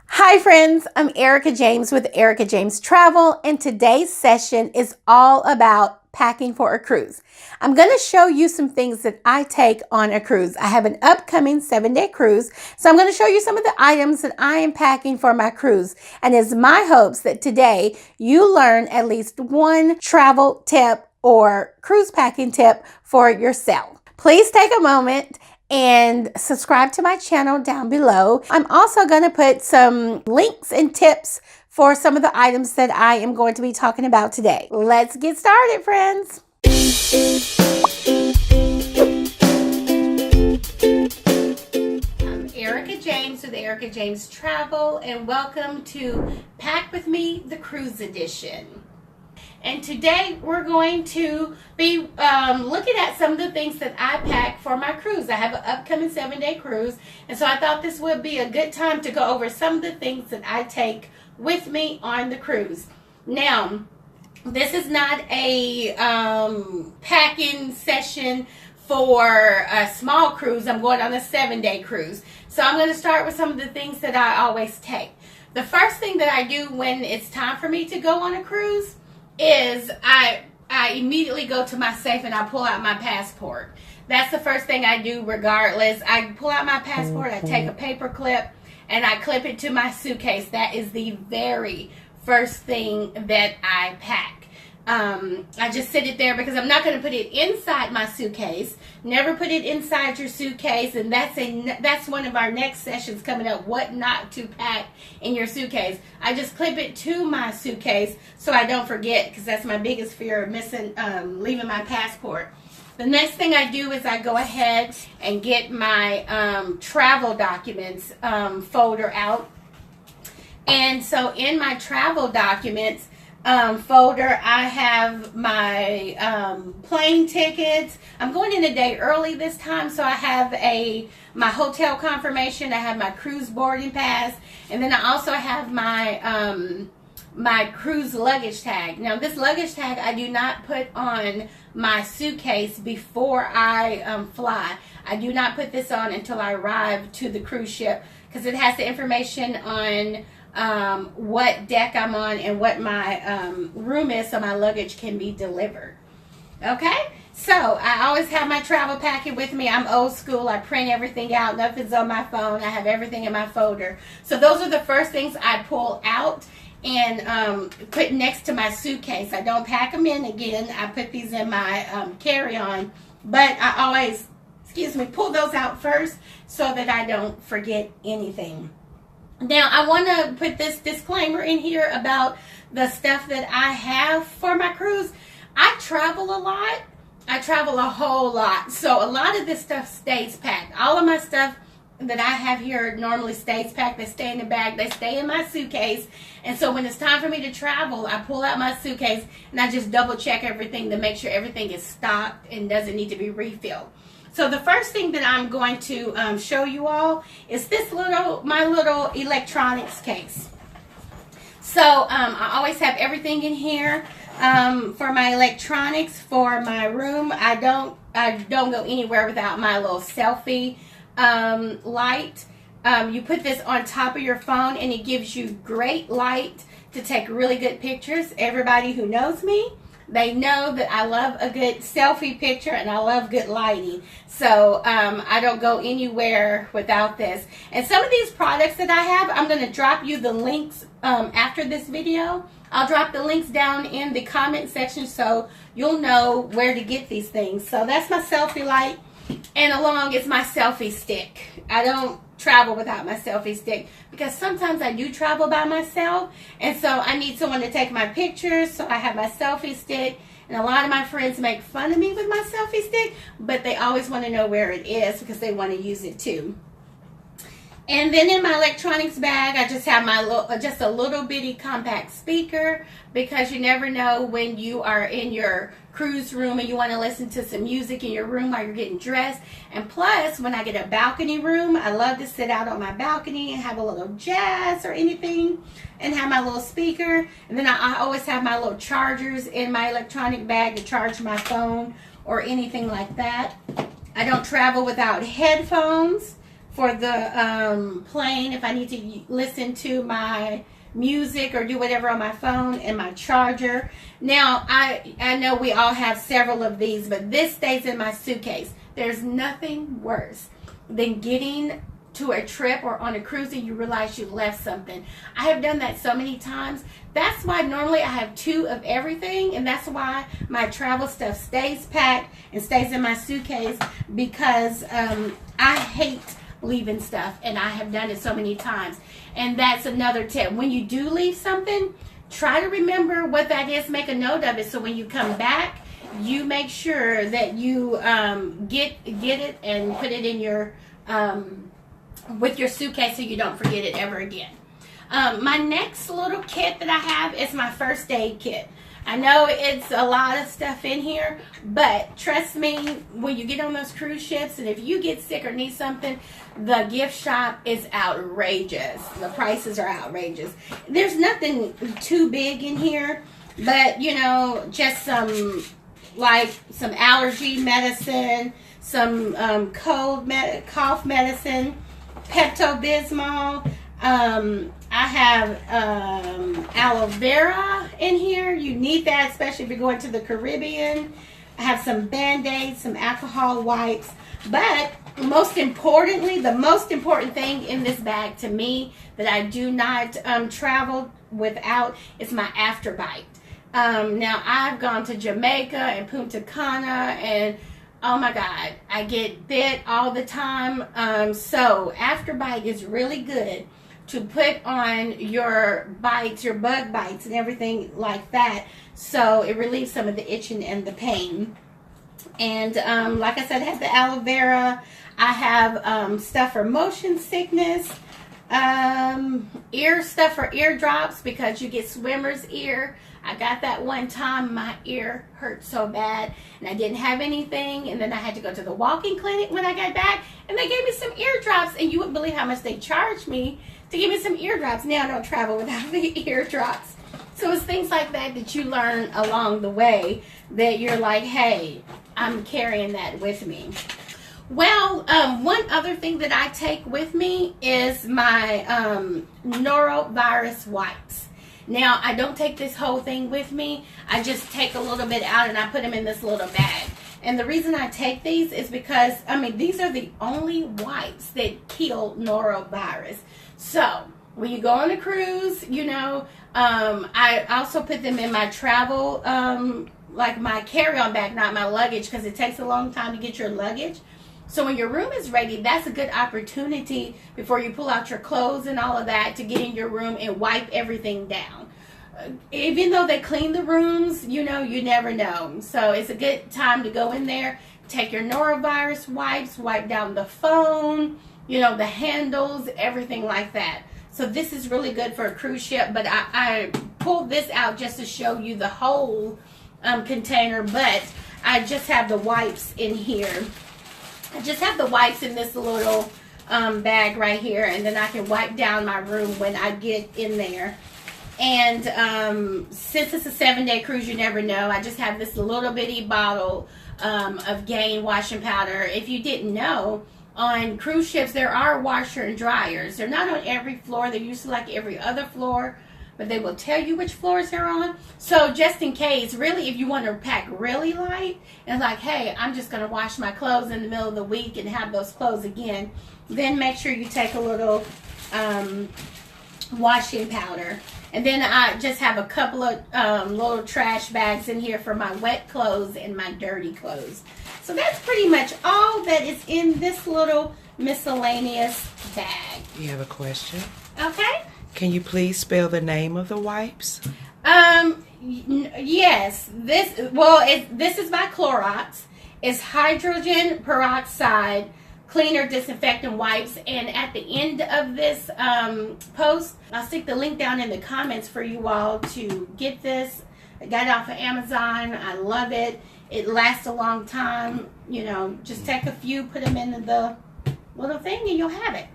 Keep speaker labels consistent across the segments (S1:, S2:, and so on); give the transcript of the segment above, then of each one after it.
S1: Hi friends, I'm Erica James with Erica James Travel, and today's session is all about packing for a cruise. I'm going to show you some things that I take on a cruise. I have an upcoming 7-day cruise, so I'm going to show you some of the items that I am packing for my cruise. And it's my hopes that today you learn at least one travel tip or cruise packing tip for yourself. Please take a moment and subscribe to my channel down below. I'm also going to put some links and tips for some of the items that I am going to be talking about today. Let's get started, friends. I'm Erica James with Erica James Travel, and welcome to Pack With Me, the Cruise Edition. And today we're going to be looking at some of the things that I pack for my cruise. I have an upcoming 7-day cruise, and so I thought this would be a good time to go over some of the things that I take with me on the cruise. Now, this is not a packing session for a small cruise. I'm going on a 7-day cruise. So I'm going to start with some of the things that I always take. The first thing that I do when it's time for me to go on a cruise is I immediately go to my safe and I pull out my passport. That's the first thing I do regardless. I pull out my passport, I take a paper clip, and I clip it to my suitcase. That is the very first thing that I pack. I just sit it there because I'm not going to put it inside my suitcase. Never put it inside your suitcase, and that's one of our next sessions coming up, what not to pack in your suitcase. I just clip it to my suitcase so I don't forget, because that's my biggest fear of leaving my passport. The next thing I do is I go ahead and get my travel documents folder out. And so in my travel documents folder, I have my plane tickets. I'm going in a day early this time, so I have my hotel confirmation. I have my cruise boarding pass, and then I also have my my cruise luggage tag. Now, this luggage tag I do not put on my suitcase before I fly. I do not put this on until I arrive to the cruise ship, because it has the information on what deck I'm on and what my room is, so my luggage can be delivered. Okay, so I always have my travel packet with me. I'm old school. I print everything out. Nothing's on my phone. I have everything in my folder. So those are the first things I pull out and put next to my suitcase. I don't pack them in again. I put these in my carry-on, but I always, pull those out first so that I don't forget anything. Now, I want to put this disclaimer in here about the stuff that I have for my cruise. I travel a lot. I travel a whole lot. So a lot of this stuff stays packed. All of my stuff that I have here normally stays packed. They stay in the bag. They stay in my suitcase. And so when it's time for me to travel, I pull out my suitcase and I just double check everything to make sure everything is stocked and doesn't need to be refilled. So the first thing that I'm going to show you all is my little electronics case. So I always have everything in here for my electronics. For my room, I don't go anywhere without my little selfie light. You put this on top of your phone and it gives you great light to take really good pictures. Everybody who knows me, they know that I love a good selfie picture and I love good lighting. So I don't go anywhere without this. And some of these products that I have, I'm going to drop you the links after this video. I'll drop the links down in the comment section so you'll know where to get these things. So that's my selfie light, and along is my selfie stick. I don't travel without my selfie stick because sometimes I do travel by myself, and so I need someone to take my pictures, so I have my selfie stick. And a lot of my friends make fun of me with my selfie stick, but they always want to know where it is because they want to use it too. And then in my electronics bag, I just have just a little bitty compact speaker, because you never know when you are in your cruise room and you want to listen to some music in your room while you're getting dressed. And plus, when I get a balcony room, I love to sit out on my balcony and have a little jazz or anything and have my little speaker. And then I always have my little chargers in my electronic bag to charge my phone or anything like that. I don't travel without headphones for the plane if I need to listen to my music or do whatever on my phone, and my charger. Now, I know we all have several of these, but this stays in my suitcase. There's nothing worse than getting to a trip or on a cruise and you realize you left something. I have done that so many times. That's why normally I have 2 of everything, and that's why my travel stuff stays packed and stays in my suitcase, because I hate leaving stuff, and I have done it so many times. And that's another tip. When you do leave something, try to remember what that is. Make a note of it, so when you come back, you make sure that you get it and put it in your with your suitcase so you don't forget it ever again. My next little kit that I have is my first aid kit. I know it's a lot of stuff in here, but trust me, when you get on those cruise ships and if you get sick or need something, the gift shop is outrageous. The prices are outrageous. There's nothing too big in here, but you know, just some allergy medicine, some cough medicine, Pepto-Bismol. I have aloe vera in here. You need that, especially if you're going to the Caribbean. I have some Band-Aids, some alcohol wipes. But most importantly, the most important thing in this bag to me that I do not travel without is my Afterbite. Now, I've gone to Jamaica and Punta Cana, and oh my God, I get bit all the time. So Afterbite is really good to put on your bites, your bug bites and everything like that. So it relieves some of the itching and the pain. And like I said, I have the aloe vera. I have stuff for motion sickness. Ear stuff for eardrops because you get swimmer's ear. I got that one time, my ear hurt so bad and I didn't have anything, and then I had to go to the walking clinic when I got back and they gave me some eardrops, and you wouldn't believe how much they charged me to give me some eardrops. Now I don't travel without the eardrops. So it's things like that that you learn along the way that you're like, hey, I'm carrying that with me. Well, one other thing that I take with me is my norovirus wipes. Now, I don't take this whole thing with me. I just take a little bit out and I put them in this little bag. And the reason I take these is because, I mean, these are the only wipes that kill norovirus. So, when you go on a cruise, you know, I also put them in my travel, like my carry-on bag, not my luggage, because it takes a long time to get your luggage. So when your room is ready, that's a good opportunity before you pull out your clothes and all of that to get in your room and wipe everything down. Even though they clean the rooms, you know, you never know. So it's a good time to go in there, take your norovirus wipes, wipe down the phone, you know, the handles, everything like that. So this is really good for a cruise ship, but I pulled this out just to show you the whole container, but I just have the wipes in here. I just have the wipes in this little bag right here, and then I can wipe down my room when I get in there. And since it's a 7-day cruise, you never know. I just have this little bitty bottle of Gain washing powder. If you didn't know, on cruise ships there are washer and dryers. They're not on every floor. They're usually like every other floor, but they will tell you which floors they're on. So just in case, really, if you want to pack really light and like, hey, I'm just going to wash my clothes in the middle of the week and have those clothes again, then make sure you take a little washing powder. And then I just have a couple of little trash bags in here for my wet clothes and my dirty clothes. So that's pretty much all that is in this little miscellaneous bag.
S2: You have a question?
S1: Okay.
S2: Can you please spell the name of the wipes?
S1: Yes. This is by Clorox. It's hydrogen peroxide cleaner disinfectant wipes, and at the end of this post, I'll stick the link down in the comments for you all to get this. I got it off of Amazon. I love it. It lasts a long time. You know, just take a few, put them in the little thing, and you'll have it.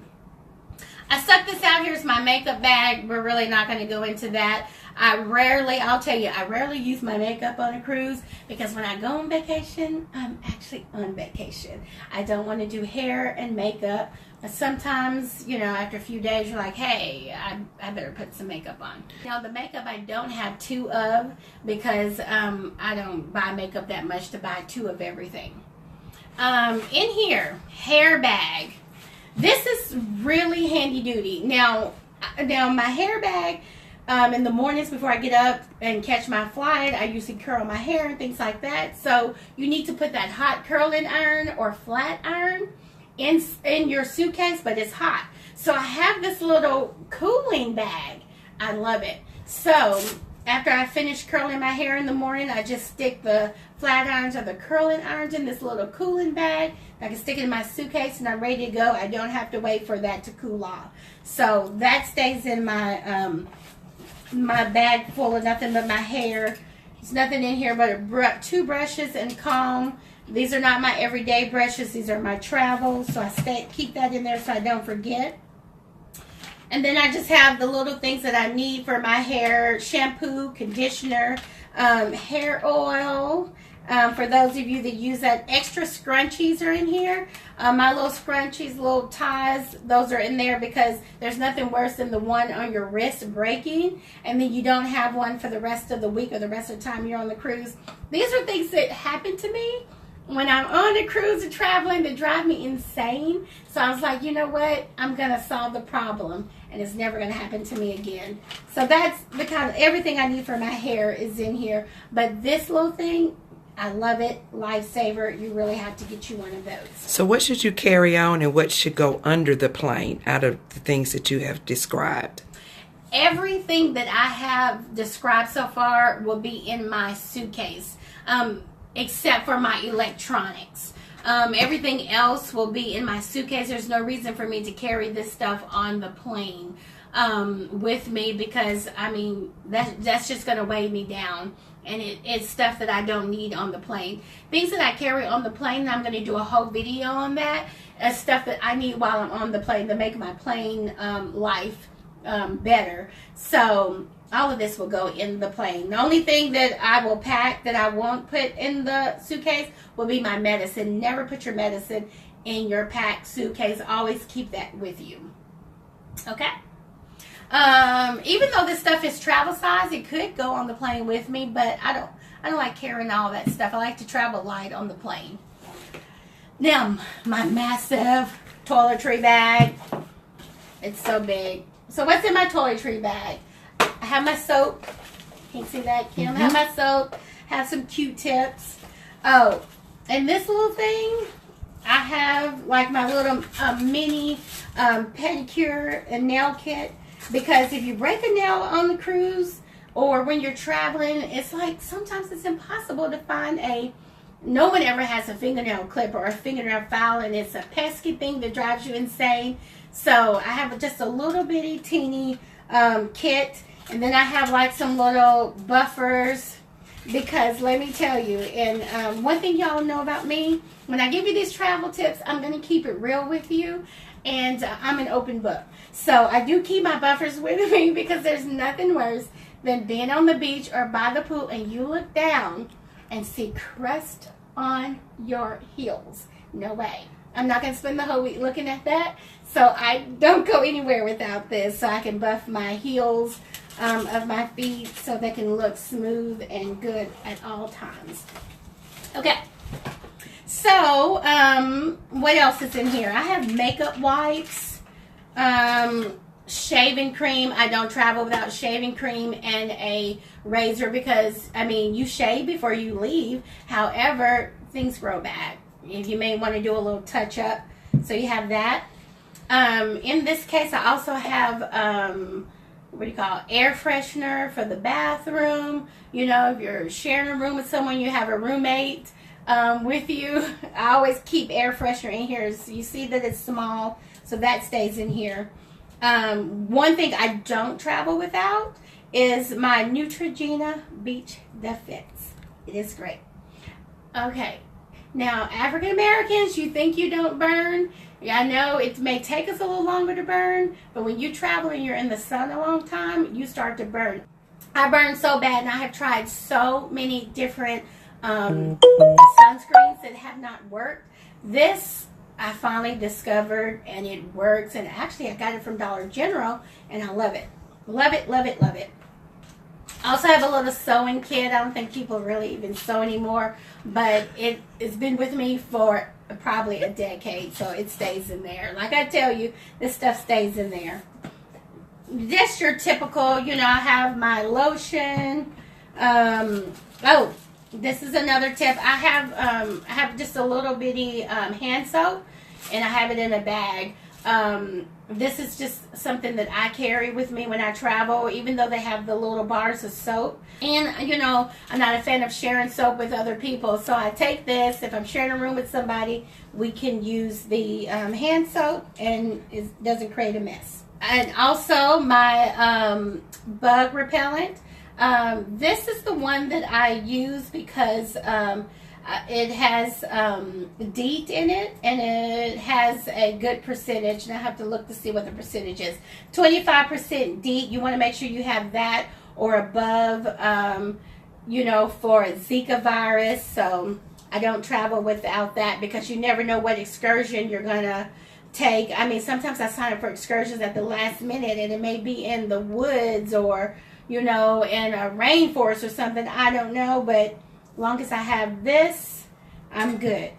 S1: I stuck this out. Here's my makeup bag. We're really not going to go into that. I'll tell you, I rarely use my makeup on a cruise because when I go on vacation, I'm actually on vacation. I don't want to do hair and makeup Sometimes, after a few days, you're like, hey, I better put some makeup on. Now, the makeup I don't have two of because I don't buy makeup that much to buy two of everything. In here, hair bag. This is really handy duty. Now my hair bag, in the mornings before I get up and catch my flight, I usually curl my hair and things like that. So you need to put that hot curling iron or flat iron in your suitcase, but it's hot. So I have this little cooling bag. I love it. So after I finish curling my hair in the morning, I just stick the flat irons or the curling irons in this little cooling bag. I can stick it in my suitcase and I'm ready to go. I don't have to wait for that to cool off. So that stays in my my bag full of nothing but my hair. There's nothing in here but two brushes and comb. These are not my everyday brushes. These are my travel. So I keep that in there so I don't forget. And then I just have the little things that I need for my hair. Shampoo, conditioner, hair oil. For those of you that use that, extra scrunchies are in here. My little scrunchies, little ties, those are in there because there's nothing worse than the one on your wrist breaking and then you don't have one for the rest of the week or the rest of the time you're on the cruise. These are things that happen to me when I'm on a cruise and traveling that drive me insane. So I was like, you know what? I'm going to solve the problem and it's never going to happen to me again. So that's the kind of everything I need for my hair is in here. But this little thing, I love it. Lifesaver. You really have to get you one of those.
S2: So what should you carry on and what should go under the plane out of the things that you have described?
S1: Everything that I have described so far will be in my suitcase. Except for my electronics. Everything else will be in my suitcase. There's no reason for me to carry this stuff on the plane with me because, that's just going to weigh me down. And it's stuff that I don't need on the plane. Things that I carry on the plane, I'm going to do a whole video on that. Stuff that I need while I'm on the plane to make my plane life better. So all of this will go in the plane. The only thing that I will pack that I won't put in the suitcase will be my medicine. Never put your medicine in your packed suitcase. Always keep that with you. Okay? Even though this stuff is travel size, it could go on the plane with me, but I don't like carrying all that stuff. I like to travel light on the plane. Now, my massive toiletry bag. It's so big. So what's in my toiletry bag? I have my soap. Can you see that, Kim? I have my soap. Have some Q-tips. Oh, and this little thing, I have like my little mini pedicure and nail kit. Because if you break a nail on the cruise or when you're traveling, it's like sometimes it's impossible to find no one ever has a fingernail clip or a fingernail file, and it's a pesky thing that drives you insane. So I have just a little bitty teeny kit. And then I have like some little buffers because let me tell you, and one thing y'all know about me, when I give you these travel tips, I'm going to keep it real with you and I'm an open book. So I do keep my buffers with me because there's nothing worse than being on the beach or by the pool and you look down and see crust on your heels. No way. I'm not going to spend the whole week looking at that. So I don't go anywhere without this so I can buff my heels of my feet so they can look smooth and good at all times. Okay. So, what else is in here? I have makeup wipes, shaving cream. I don't travel without shaving cream and a razor because, you shave before you leave. However, things grow back. You may want to do a little touch up. So you have that. In this case, I also have, air freshener for the bathroom. If you're sharing a room with someone, you have a roommate with you. I always keep air freshener in here. So you see that it's small, so that stays in here. One thing I don't travel without is my Neutrogena Beach Defense. It is great. Okay. Now, African Americans, you think you don't burn. Yeah, I know it may take us a little longer to burn, but when you travel and you're in the sun a long time, you start to burn. I burn so bad, and I have tried so many different sunscreens that have not worked. This I finally discovered, and it works. And actually, I got it from Dollar General, and I love it. Love it, love it, love it. I also have a little sewing kit. I don't think people really even sew anymore, but it's been with me for probably a decade, so it stays in there. Like I tell you, this stuff stays in there. Just your typical, you know, I have my lotion. Oh, this is another tip. I have just a little bitty hand soap, and I have it in a bag. This is just something that I carry with me when I travel, even though they have the little bars of soap. And, you know, I'm not a fan of sharing soap with other people, so I take this. If I'm sharing a room with somebody, we can use the hand soap, and it doesn't create a mess. And also my bug repellent. This is the one that I use because it has DEET in it, and it has a good percentage, and I have to look to see what the percentage is. 25% DEET. You want to make sure you have that or above, you know, for Zika virus. So I don't travel without that, because you never know what excursion you're going to take. I mean, sometimes I sign up for excursions at the last minute, and it may be in the woods or, you know, in a rainforest or something. I don't know, but long as I have this, I'm good.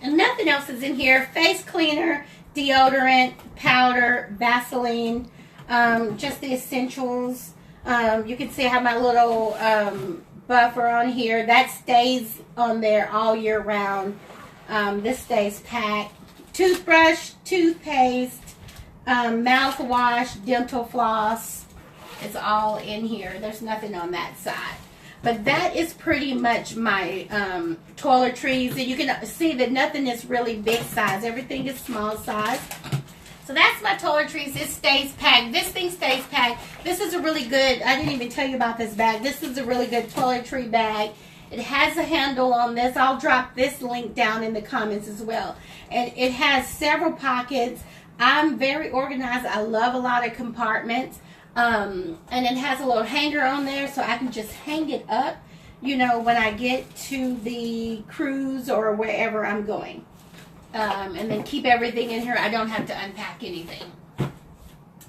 S1: And nothing else is in here. Face cleaner, deodorant, powder, Vaseline, just the essentials. You can see I have my little buffer on here. That stays on there all year round. This stays packed. Toothbrush, toothpaste, mouthwash, dental floss. It's all in here. There's nothing on that side. But that is pretty much my toiletries. And you can see that nothing is really big size. Everything is small size. So that's my toiletries. It stays packed. This thing stays packed. This is a really good, I didn't even tell you about this bag. This is a really good toiletry bag. It has a handle on this. I'll drop this link down in the comments as well. And it has several pockets. I'm very organized. I love a lot of compartments. And it has a little hanger on there, so I can just hang it up, you know, when I get to the cruise or wherever I'm going. And then keep everything in here. I don't have to unpack anything.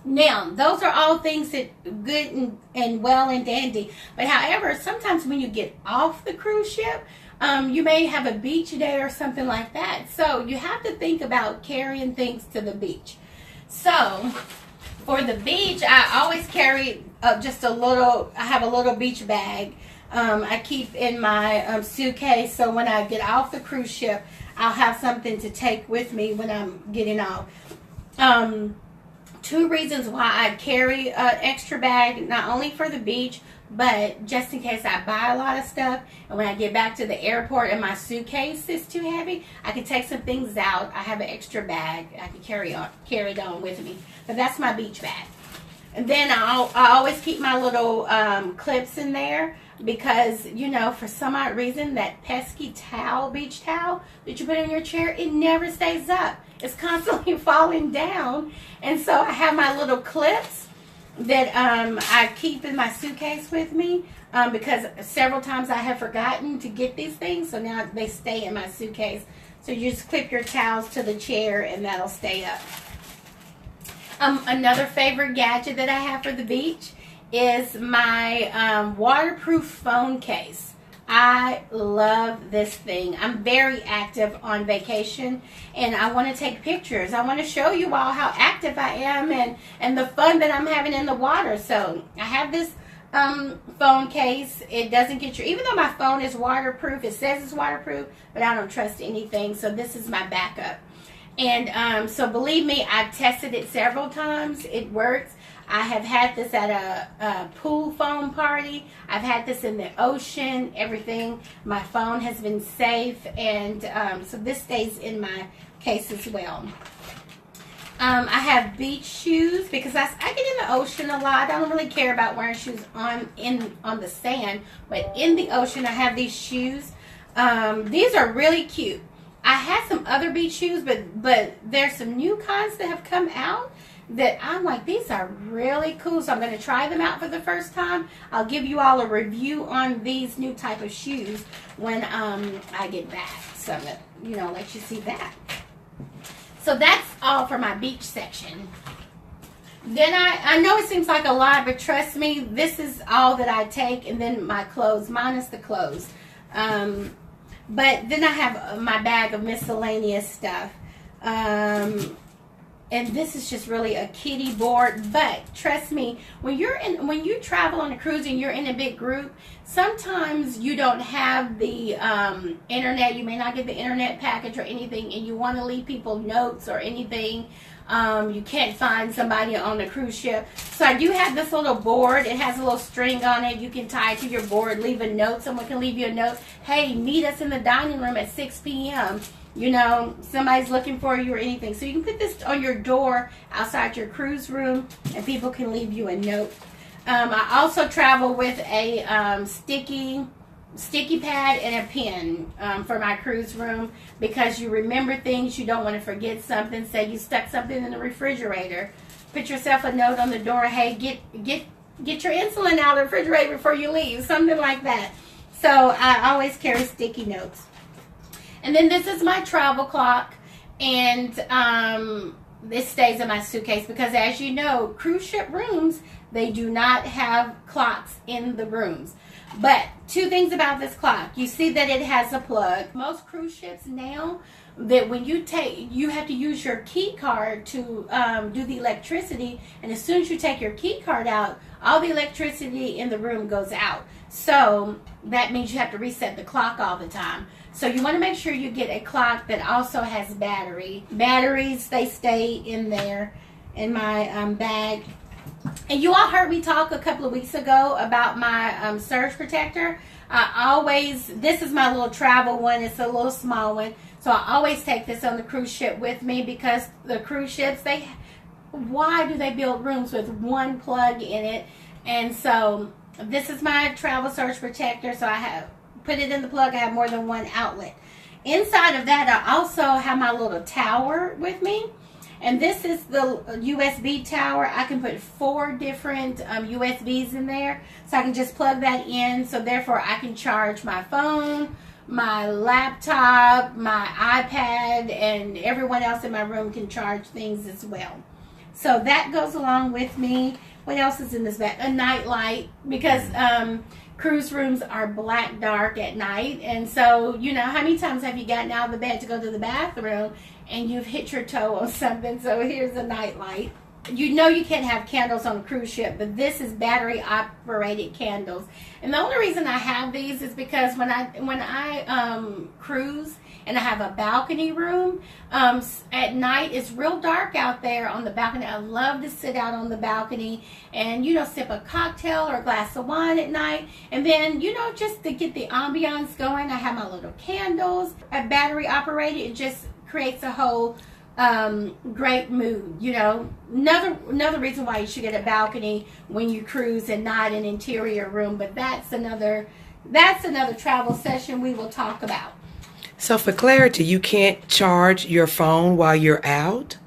S1: Now, those are all things that good and well and dandy. But however, sometimes when you get off the cruise ship, you may have a beach day or something like that. So you have to think about carrying things to the beach. So for the beach, I always carry just a little, I have a little beach bag I keep in my suitcase, so when I get off the cruise ship, I'll have something to take with me when I'm getting off. Two reasons why I carry an extra bag, not only for the beach, but just in case I buy a lot of stuff, and when I get back to the airport and my suitcase is too heavy, I can take some things out. I have an extra bag I can carry it on with me. But that's my beach bag. And then I always keep my little clips in there because, you know, for some odd reason, that pesky towel, beach towel that you put in your chair, it never stays up. It's constantly falling down. And so I have my little clips that I keep in my suitcase with me because several times I have forgotten to get these things, so now they stay in my suitcase. So you just clip your towels to the chair and that'll stay up. Another favorite gadget that I have for the beach is my waterproof phone case. I love this thing. I'm very active on vacation and I want to take pictures. I want to show you all how active I am and the fun that I'm having in the water. So I have this phone case. It doesn't get even though my phone is waterproof, it says it's waterproof, but I don't trust anything. So this is my backup. And so believe me, I've tested it several times. It works. I have had this at a pool foam party. I've had this in the ocean, everything. My phone has been safe, and so this stays in my case as well. I have beach shoes because I get in the ocean a lot. I don't really care about wearing shoes on the sand, but in the ocean I have these shoes. These are really cute. I had some other beach shoes, but there's some new kinds that have come out that I'm like, these are really cool. So I'm going to try them out for the first time. I'll give you all a review on these new type of shoes when I get back. So I'm going to, let you see that. So that's all for my beach section. Then I know it seems like a lot, but trust me, this is all that I take, and then my clothes, minus the clothes. But then I have my bag of miscellaneous stuff. And this is just really a kiddie board. But trust me, when you travel on a cruise and you're in a big group, sometimes you don't have the internet. You may not get the internet package or anything, and you want to leave people notes or anything. You can't find somebody on the cruise ship. So I do have this little board. It has a little string on it. You can tie it to your board, leave a note. Someone can leave you a note. Hey, meet us in the dining room at 6 p.m. You know, somebody's looking for you or anything. So you can put this on your door outside your cruise room, and people can leave you a note. I also travel with a sticky pad and a pen for my cruise room, because you remember things. You don't want to forget something. Say you stuck something in the refrigerator, put yourself a note on the door. Hey, get your insulin out of the refrigerator before you leave. Something like that. So I always carry sticky notes. And then this is my travel clock, and this stays in my suitcase because, as you know, cruise ship rooms, they do not have clocks in the rooms. But two things about this clock. You see that it has a plug. Most cruise ships now, that when you have to use your key card to do the electricity, and as soon as you take your key card out, all the electricity in the room goes out. So that means you have to reset the clock all the time. So you want to make sure you get a clock that also has battery. Batteries, they stay in there in my bag. And you all heard me talk a couple of weeks ago about my surge protector. This is my little travel one. It's a little small one. So I always take this on the cruise ship with me, because the cruise ships, why do they build rooms with one plug in it? And so this is my travel surge protector. So I put it in the plug. I have more than one outlet. Inside of that, I also have my little tower with me. And this is the USB tower. I can put 4 different USBs in there. So I can just plug that in. So therefore I can charge my phone, my laptop, my iPad, and everyone else in my room can charge things as well. So that goes along with me. What else is in this bag? A night light, because cruise rooms are black dark at night. And so, you know, how many times have you gotten out of the bed to go to the bathroom and you've hit your toe on something? So here's a night light. You know you can't have candles on a cruise ship, but this is battery operated candles. And the only reason I have these is because when I cruise and I have a balcony room, at night it's real dark out there on the balcony. I love to sit out on the balcony and, you know, sip a cocktail or a glass of wine at night. And then, you know, just to get the ambiance going, I have my little candles. Battery operated, it just creates a whole great mood. You know, another reason why you should get a balcony when you cruise and not an interior room. But that's another travel session we will talk about.
S2: So for clarity, you can't charge your phone while you're out?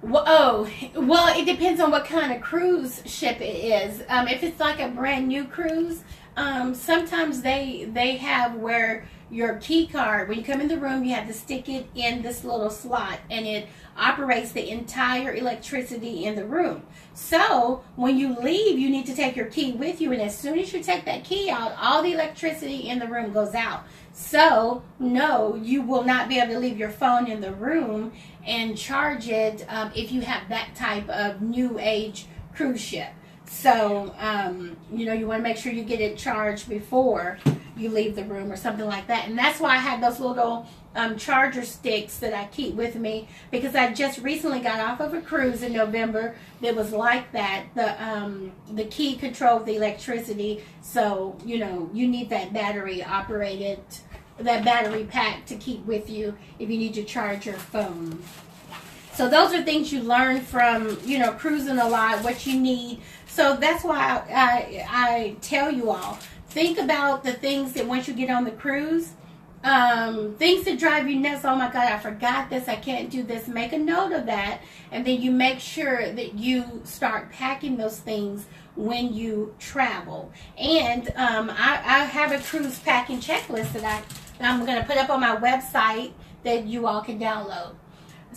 S1: Well, it depends on what kind of cruise ship it is. If it's like a brand new cruise, sometimes they have where your key card, when you come in the room, you have to stick it in this little slot, and it operates the entire electricity in the room. So when you leave, you need to take your key with you, and as soon as you take that key out, all the electricity in the room goes out. So no, you will not be able to leave your phone in the room and charge it if you have that type of new age cruise ship. So you know, you want to make sure you get it charged before you leave the room or something like that. And that's why I have those little charger sticks that I keep with me, because I just recently got off of a cruise in November that was like that. The key controlled the electricity, so you know, you need that battery operated, that battery pack to keep with you if you need to charge your phone. So those are things you learn from, you know, cruising a lot, what you need. So that's why I tell you all, think about the things that once you get on the cruise, things that drive you nuts. Oh my God, I forgot this, I can't do this. Make a note of that, and then you make sure that you start packing those things when you travel. And I have a cruise packing checklist that I'm going to put up on my website that you all can download.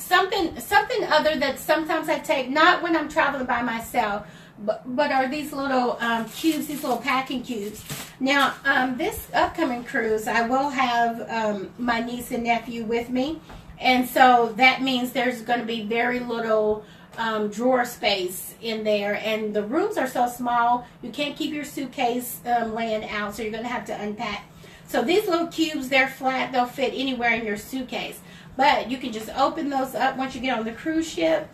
S1: something other that sometimes I take, not when I'm traveling by myself, but are these little cubes, these little packing cubes. Now, this upcoming cruise, I will have my niece and nephew with me, and so that means there's going to be very little drawer space in there, and the rooms are so small you can't keep your suitcase laying out, so you're going to have to unpack. So these little cubes, they're flat, they'll fit anywhere in your suitcase, but you can just open those up once you get on the cruise ship,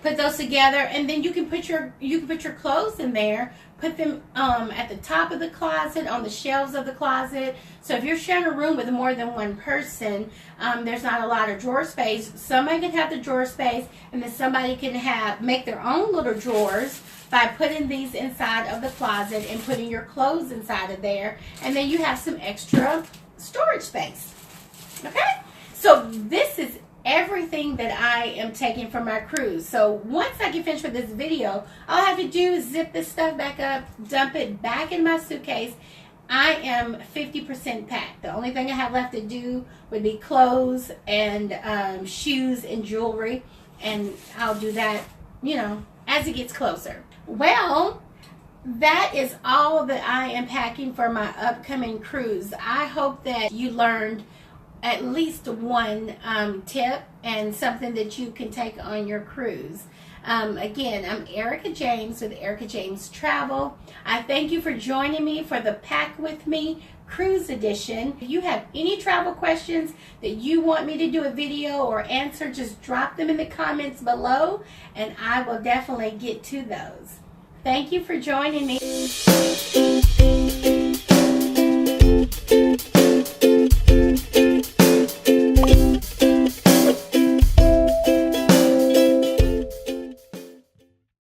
S1: put those together, and then you can put your clothes in there. Put them at the top of the closet, on the shelves of the closet. So if you're sharing a room with more than one person, there's not a lot of drawer space. Somebody can have the drawer space, and then somebody can make their own little drawers by putting these inside of the closet and putting your clothes inside of there, and then you have some extra storage space. Okay? So this is everything that I am taking for my cruise. So once I get finished with this video, all I have to do is zip this stuff back up, dump it back in my suitcase. I am 50% packed. The only thing I have left to do would be clothes and shoes and jewelry, and I'll do that, you know, as it gets closer. Well, that is all that I am packing for my upcoming cruise. I hope that you learned at least one tip and something that you can take on your cruise. Again, I'm Erica James with Erica James Travel. I thank you for joining me for the Pack With Me Cruise Edition. If you have any travel questions that you want me to do a video or answer, just drop them in the comments below and I will definitely get to those. Thank you for joining me.